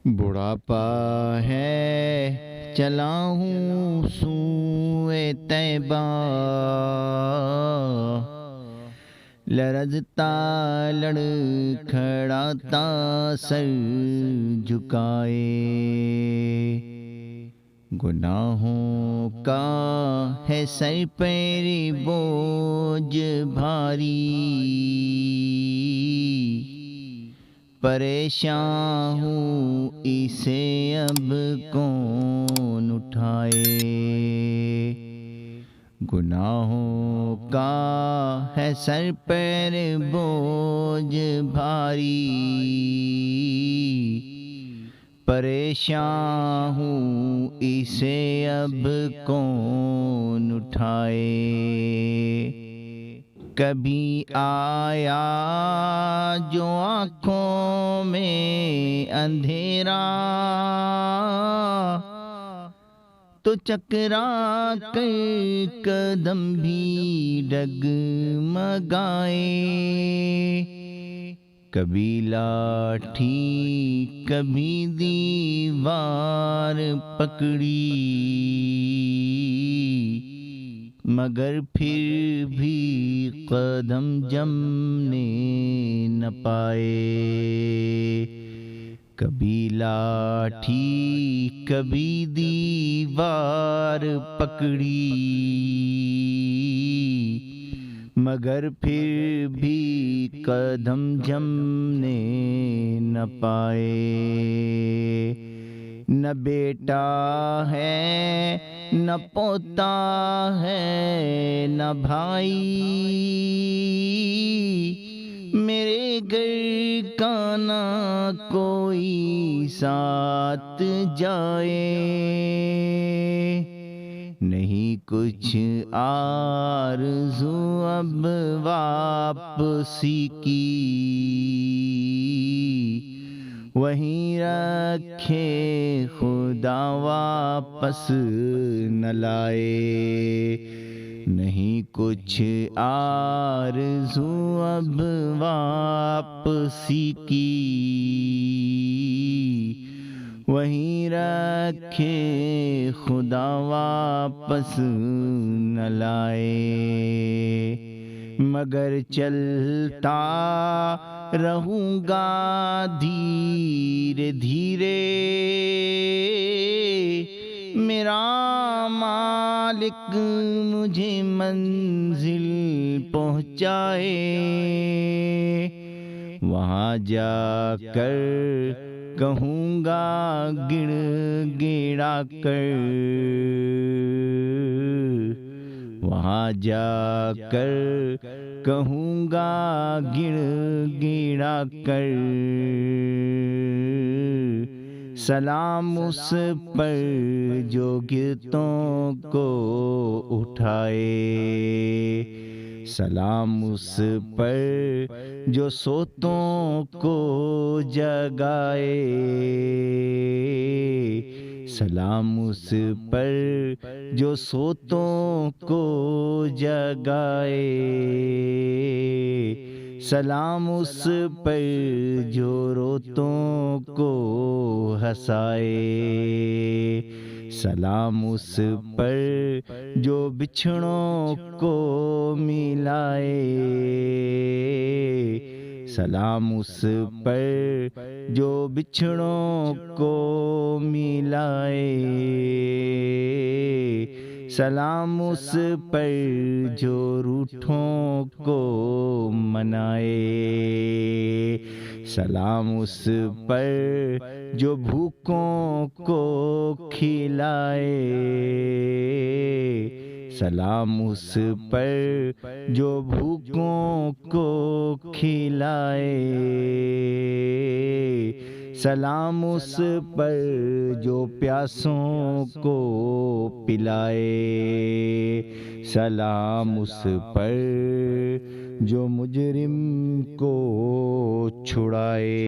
بڑھاپا ہے چلا ہوں سوئے طیبہ، لرزتا لڑکھڑاتا سر جھکائے، گناہوں کا ہے سر پر بوجھ بھاری، پریشان ہوں اسے اب کون اٹھائے، گناہوں کا ہے سر پر بوجھ بھاری، پریشان ہوں اسے اب کون اٹھائے۔ کبھی آیا جو آنکھوں میں اندھیرا، تو چکرا کر قدم بھی ڈگمگائے، کبھی لاٹھی کبھی دیوار پکڑی، مگر پھر بھی قدم جمنے نہ پائے، کبھی لاٹھی کبھی دیوار پکڑی، مگر پھر بھی قدم جمنے نہ پائے۔ نہ بیٹا ہے نہ پوتا ہے نہ بھائی، میرے گھر کا نہ کوئی ساتھ جائے، نہیں کچھ آرزو اب واپسی کی، وہیں رکھے خدا واپس نہ لائے، نہیں کچھ آرزو اب واپسی کی، وہیں رکھے خدا واپس نہ لائے، مگر چلتا رہوں گا دھیرے دھیرے، میرا مالک مجھے منزل پہنچائے، وہاں جا کر کہوں گا گڑ گڑا کر، وہاں جا کر کہوں گا گڑ گڑا کر، سلام اس پر جو گرتوں کو اٹھائے، سلام اس پر جو سوتوں کو جگائے، سلام اس پر جو سوتوں کو جگائے، سلام اس پر جو روتوں کو ہنسائے، سلام اس پر جو بچھڑوں کو ملائے، سلام اس پر جو بچھڑوں کو ملائے، سلام اس پر جو روٹھوں کو منائے، سلام اس پر جو بھوکوں کو کھلائے، سلام اس پر جو بھوکوں کو کھلائے، سلام اس پر جو پیاسوں کو پلائے، سلام اس پر جو مجرم کو چھڑائے۔